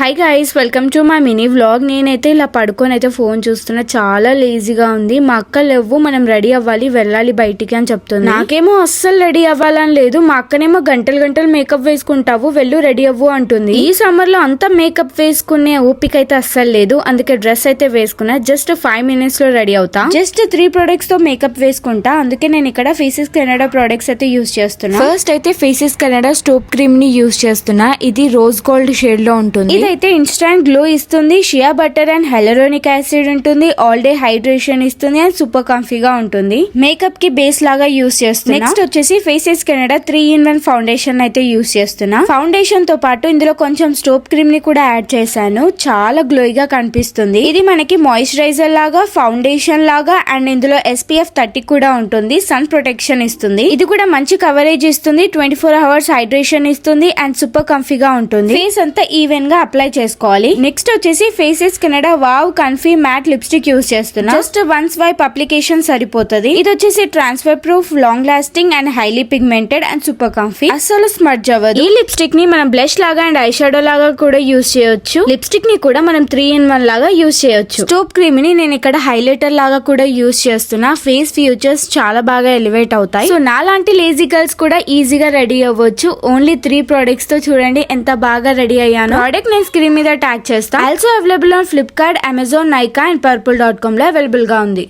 Hi guys, welcome to my mini vlog. నేనైతే ఇలా పడుకొని అయితే ఫోన్ చూస్తున్నా. చాలా లేజీగా ఉంది. మా అక్క లేవు, మనం రెడీ అవ్వాలి, వెళ్ళాలి బయటికి అని చెప్తుంది. నాకేమో అస్సలు రెడీ అవ్వాలని లేదు. మా అక్కనేమో గంటలు గంటలు మేకప్ వేసుకుంటావు, వెళ్ళు రెడీ అవ్వు అంటుంది. ఈ సమ్మర్ లో అంతా మేకప్ వేసుకునే ఓపిక అయితే అస్సలు లేదు. అందుకే డ్రెస్ అయితే వేసుకున్నా. జస్ట్ 5 minutes లో రెడీ అవుతా. జస్ట్ 3 products తో మేకప్ వేసుకుంటా. అందుకే నేను ఇక్కడ ఫేసెస్ కెనడా ప్రొడక్ట్స్ అయితే యూస్ చేస్తున్నా. ఫస్ట్ అయితే ఫేసెస్ కెనడా స్టోప్ క్రీమ్ ని యూస్ చేస్తున్నా. ఇది రోజ్ గోల్డ్ షేడ్ లో ఉంటుంది. ఇదైతే ఇన్స్టాంట్ గ్లో ఇస్తుంది. Shea butter and hyaluronic acid ఉంటుంది. ఆల్ డే హైడ్రేషన్ ఇస్తుంది అండ్ సూపర్ కంఫీగా ఉంటుంది. మేకప్ కి బేస్ లాగా యూస్ చేస్తున్నా. నెక్స్ట్ వచ్చేసి ఫేసెస్ కెనడా 3-in-1 ఫౌండేషన్ అయితే యూస్ చేస్తున్నా. ఫౌండేషన్ తో పాటు ఇందులో కొంచెం స్టోప్ క్రీమ్ ని కూడా యాడ్ చేశాను. చాలా గ్లోయిగా కనిపిస్తుంది. ఇది మనకి మాయిశ్చరైజర్ లాగా, ఫౌండేషన్ లాగా అండ్ ఇందులో SPF 30 కూడా ఉంటుంది. సన్ ప్రొటెక్షన్ ఇస్తుంది. ఇది కూడా మంచి కవరేజ్ ఇస్తుంది. 24 hours హైడ్రేషన్ ఇస్తుంది అండ్ సూపర్ కంఫీగా ఉంటుంది. ఫేస్ అంతా ఈవెన్ గా అప్లై చేసుకోవాలి. నెక్స్ట్ వచ్చేసి Faces Canada wow comfy matte lipstick use చేస్తున్నా. జస్ట్ 1 swipe అప్లికేషన్ సరిపోతుంది. ఇది వచ్చేసి transfer proof, long lasting and highly pigmented and super comfy. అస్సలు స్మడ్జ్ అవ్వదు. ఈ లిప్స్టిక్ ని మనం బ్లష్ లాగా అండ్ ఐ షాడో లాగా కూడా యూస్ చేయొచ్చు. లిప్స్టిక్ ని కూడా మనం 3-in-1 లాగా యూస్ చేయొచ్చు. స్టోప్ క్రీమ్ ని నేను ఇక్కడ హైలైటర్ లాగా కూడా యూస్ చేస్తున్నా. ఫేస్ ఫ్యూచర్స్ చాలా బాగా ఎలివేట్ అవుతాయి. సో నాలాంటి లేజీ గర్ల్స్ కూడా ఈజీగా రెడీ అవ్వచ్చు. ఓన్లీ 3 products తో చూడండి ఎంత బాగా రెడీ అయ్యాను. ప్రోడక్ట్ నేను స్క్రీన్ మీద ట్యాగ్ చేస్తా. Also available on Flipkart, Amazon, Nykaa and purple.com లో అవైలబుల్ గా ఉంది.